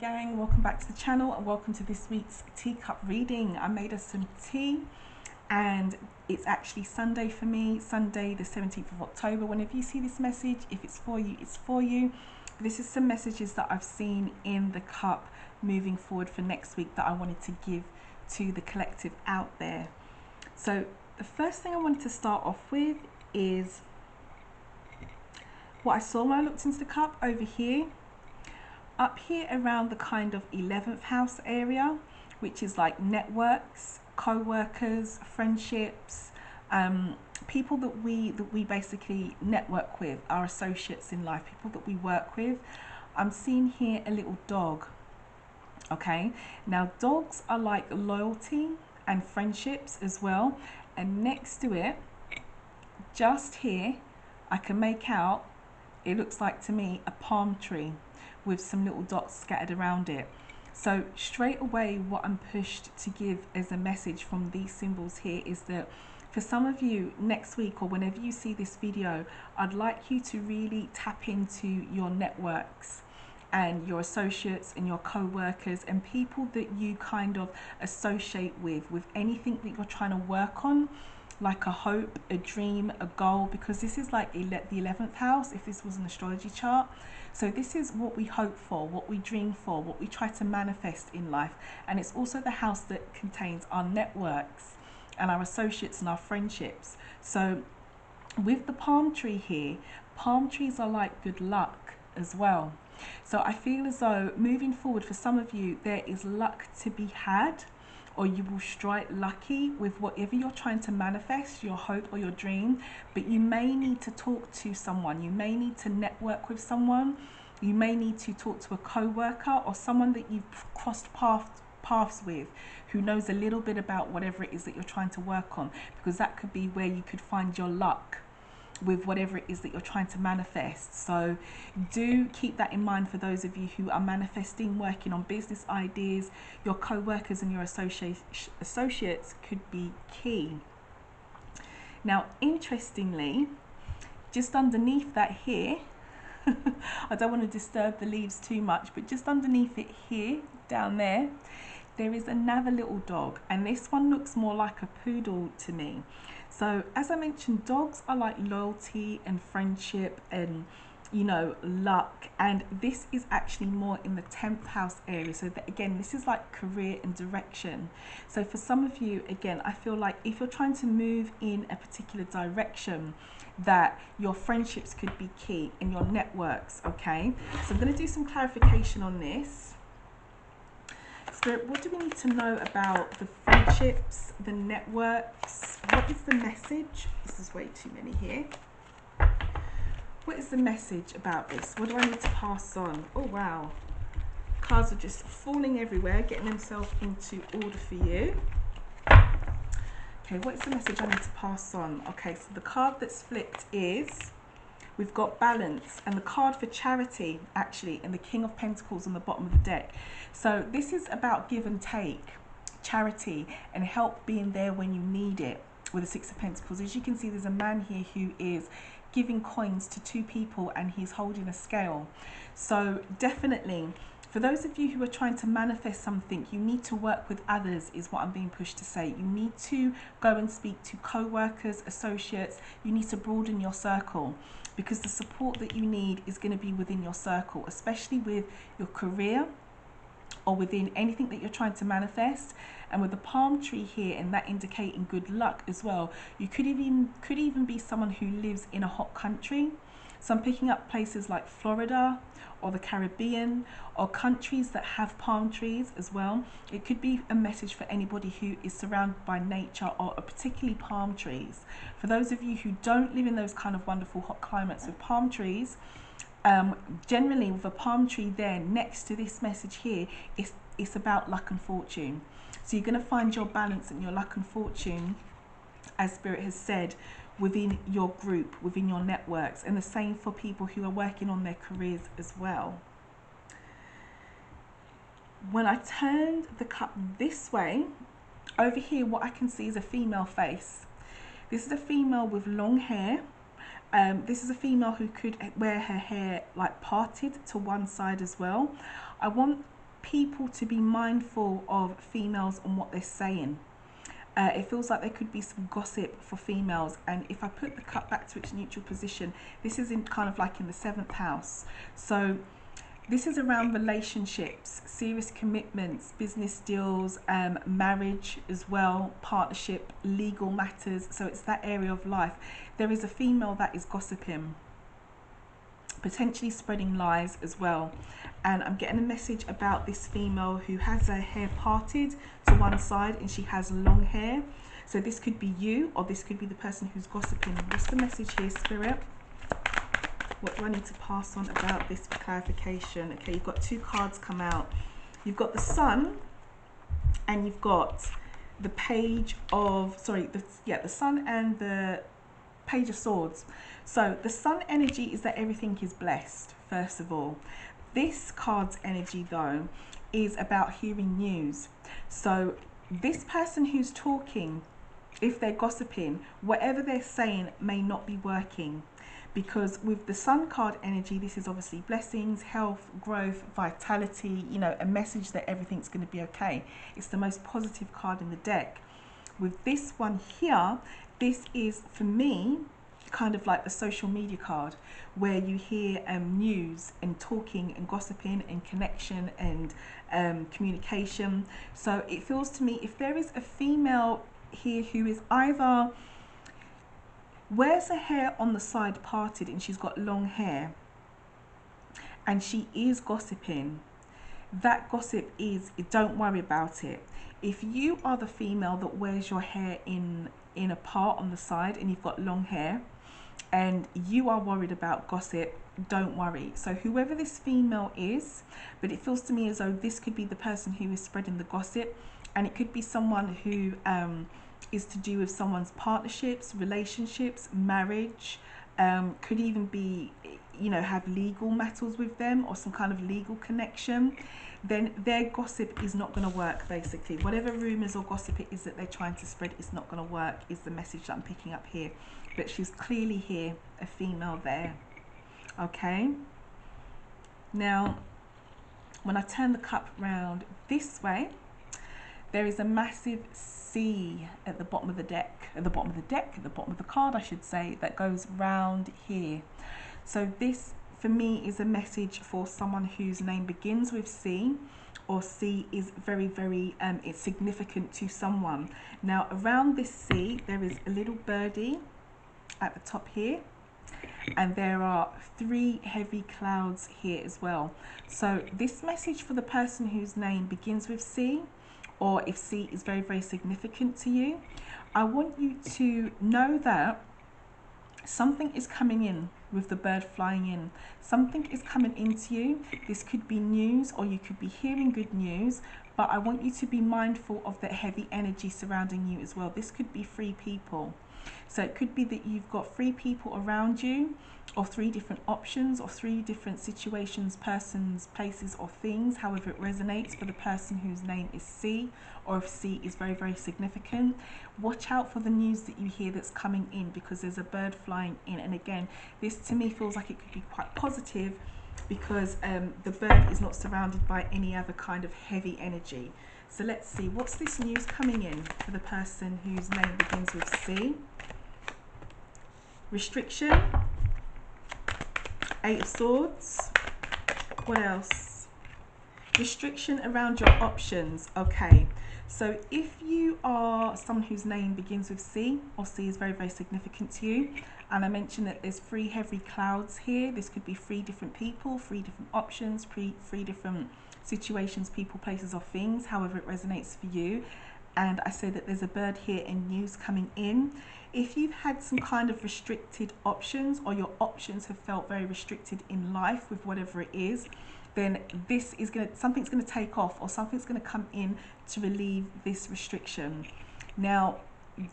gang, welcome back to the channel and welcome to this week's teacup reading. I made us some tea and it's actually Sunday for me, Sunday the 17th of October. Whenever you see this message, if it's for you, it's for you. This is some messages that I've seen in the cup moving forward for next week that I wanted to give to the collective out there. So the first thing I wanted to start off with is what I saw when I looked into the cup over here. Up here around the kind of 11th house area, which is like networks, co-workers, friendships, people that we basically network with, our associates in life, people that we work with. I'm seeing here a little dog. Okay, now dogs are like loyalty and friendships as well, and next to it, just here, I can make out, it looks like to me, a palm tree with some little dots scattered around it. So straight away what I'm pushed to give as a message from these symbols here is that for some of you next week or whenever you see this video, I'd like you to really tap into your networks and your associates and your co-workers and people that you kind of associate with anything that you're trying to work on, like a hope, a dream, a goal, because this is like the 11th house if this was an astrology chart. So this is what we hope for, what we dream for, what we try to manifest in life. And it's also the house that contains our networks and our associates and our friendships. So with the palm tree here, palm trees are like good luck as well. So I feel as though moving forward for some of you, there is luck to be had, or you will strike lucky with whatever you're trying to manifest, your hope or your dream. But you may need to talk to someone, you may need to network with someone, you may need to talk to a co-worker or someone that you've crossed paths with who knows a little bit about whatever it is that you're trying to work on, because that could be where you could find your luck with whatever it is that you're trying to manifest. So do keep that in mind for those of you who are manifesting, working on business ideas. Your co-workers and your associates could be key. Now interestingly, just underneath that here, I don't want to disturb the leaves too much, but just underneath it here, down there, there is another little dog, and this one looks more like a poodle to me. So as I mentioned, dogs are like loyalty and friendship and, you know, luck, and this is actually more in the 10th house area. So that, again, this is like career and direction. So for some of you, again, I feel like if you're trying to move in a particular direction, that your friendships could be key and your networks. Okay, so I'm going to do some clarification on this. Spirit, what do we need to know about the friendships, the networks? What is the message? This is way too many here. What is the message about this? What do I need to pass on? Oh wow, cards are just falling everywhere, getting themselves into order for you. Okay, what is the message I need to pass on? Okay, so the card that's flipped is, we've got balance, and the card for charity, actually, and the King of Pentacles on the bottom of the deck. So this is about give and take, charity, and help being there when you need it with the Six of Pentacles. As you can see, there's a man here who is giving coins to two people and he's holding a scale. So definitely, for those of you who are trying to manifest something, you need to work with others, is what I'm being pushed to say. You need to go and speak to co-workers, associates. You need to broaden your circle, because the support that you need is going to be within your circle, especially with your career or within anything that you're trying to manifest. And with the palm tree here, and that indicating good luck as well, you could even be someone who lives in a hot country. So I'm picking up places like Florida or the Caribbean, or countries that have palm trees as well. It could be a message for anybody who is surrounded by nature or particularly palm trees. For those of you who don't live in those kind of wonderful hot climates with palm trees, generally with a palm tree there next to this message here, it's about luck and fortune. So you're going to find your balance and your luck and fortune, as Spirit has said, within your group, within your networks, and the same for people who are working on their careers as well. When I turned the cup this way, over here what I can see is a female face. This is a female with long hair. This is a female who could wear her hair like parted to one side as well. I want people to be mindful of females and what they're saying. It feels like there could be some gossip for females, and if I put the cup back to its neutral position, this is in kind of like in the 7th house. So this is around relationships, serious commitments, business deals, marriage as well, partnership, legal matters. So it's that area of life. There is a female that is gossiping, potentially spreading lies as well. And I'm getting a message about this female who has her hair parted to one side and she has long hair. So this could be you, or this could be the person who's gossiping. What's the message here, Spirit? What do I need to pass on about this for clarification? Okay, you've got 2 cards come out. You've got the Sun, and you've got the Page of, the Sun and the Page of Swords. So the Sun energy is that everything is blessed, first of all. This card's energy, though, is about hearing news. So this person who's talking, if they're gossiping, whatever they're saying may not be working. Because with the Sun card energy, this is obviously blessings, health, growth, vitality, you know, a message that everything's going to be okay. It's the most positive card in the deck. With this one here, this is, for me, kind of like the social media card, where you hear news and talking and gossiping and connection and communication. So it feels to me, if there is a female here who is either wears her hair on the side parted and she's got long hair and she is gossiping, that gossip is, don't worry about it. If you are the female that wears your hair in a part on the side and you've got long hair and you are worried about gossip, don't worry. So whoever this female is, but it feels to me as though this could be the person who is spreading the gossip, and it could be someone who is to do with someone's partnerships, relationships, marriage, could even be, you know, have legal matters with them or some kind of legal connection. Then their gossip is not going to work, basically. Whatever rumours or gossip it is that they're trying to spread is not going to work, is the message that I'm picking up here. But she's clearly here, a female there. Okay? Now, when I turn the cup round this way, there is a massive C at the bottom of the deck, at the bottom of the card, I should say, that goes round here. So this, for me, is a message for someone whose name begins with C, or C is very, very, it's significant to someone. Now, around this C, there is a little birdie at the top here, and there are 3 heavy clouds here as well. So this message for the person whose name begins with C, or if C is very, very significant to you, I want you to know that something is coming in with the bird flying in. Something is coming into you. This could be news, or you could be hearing good news, but I want you to be mindful of the heavy energy surrounding you as well. This could be 3 people. So it could be that you've got 3 people around you, or 3 different options, or 3 different situations, persons, places, or things, however it resonates for the person whose name is C, or if C is very, very significant. Watch out for the news that you hear that's coming in, because there's a bird flying in. And again, this to me feels like it could be quite positive, because the bird is not surrounded by any other kind of heavy energy. So let's see, what's this news coming in for the person whose name begins with C? Restriction, 8 of Swords. What else? Restriction around your options. Okay, so if you are someone whose name begins with C, or C is very, very significant to you, and I mentioned that there's 3 heavy clouds here. This could be 3 different people, 3 different options, 3 different situations, people, places, or things, however it resonates for you. And I say that there's a bird here and news coming in. If you've had some kind of restricted options, or your options have felt very restricted in life with whatever it is, then this is something's gonna take off, or something's gonna come in to relieve this restriction. Now,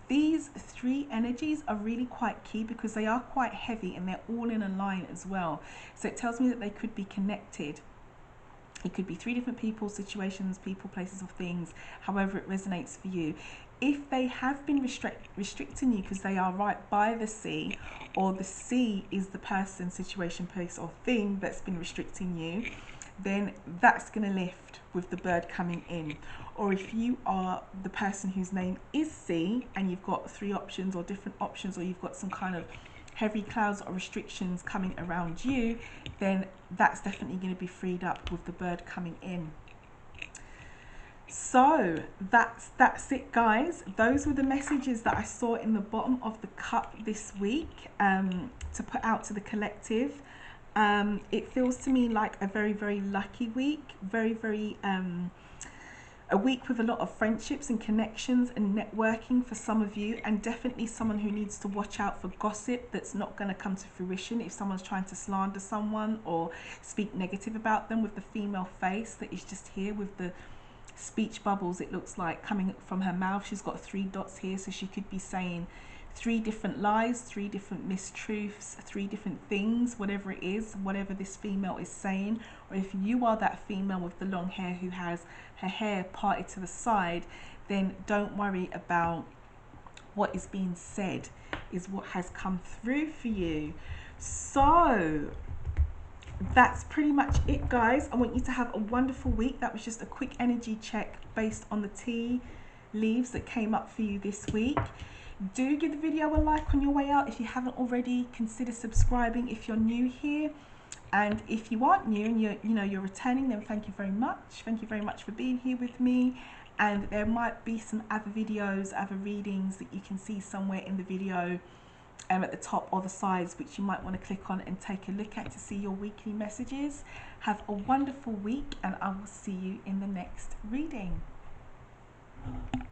these 3 energies are really quite key, because they are quite heavy and they're all in a line as well. So it tells me that they could be connected. It could be 3 different people, situations, people, places, or things, however it resonates for you. If they have been restricting you because they are right by the sea, or the sea is the person, situation, place, or thing that's been restricting you, then that's going to lift. with the bird coming in. Or if you are the person whose name is C and you've got 3 options or different options, or you've got some kind of heavy clouds or restrictions coming around you, then that's definitely going to be freed up with the bird coming in. So that's it, guys. Those were the messages that I saw in the bottom of the cup this week, to put out to the collective. It feels to me like a very, very lucky week, very a week with a lot of friendships and connections and networking for some of you, and definitely someone who needs to watch out for gossip that's not going to come to fruition. If someone's trying to slander someone or speak negative about them, with the female face that is just here with the speech bubbles, it looks like coming from her mouth. She's got 3 dots here, so she could be saying 3 different lies, 3 different mistruths, 3 different things, whatever it is, whatever this female is saying. Or if you are that female with the long hair who has her hair parted to the side, then don't worry about what is being said, is what has come through for you. So that's pretty much it, guys. I want you to have a wonderful week. That was just a quick energy check based on the tea leaves that came up for you this week. Do give the video a like on your way out. If you haven't already, consider subscribing if you're new here. And if you aren't new and you're returning, then thank you very much. Thank you very much for being here with me. And there might be some other videos, other readings that you can see somewhere in the video, at the top or the sides, which you might want to click on and take a look at to see your weekly messages. Have a wonderful week, and I will see you in the next reading.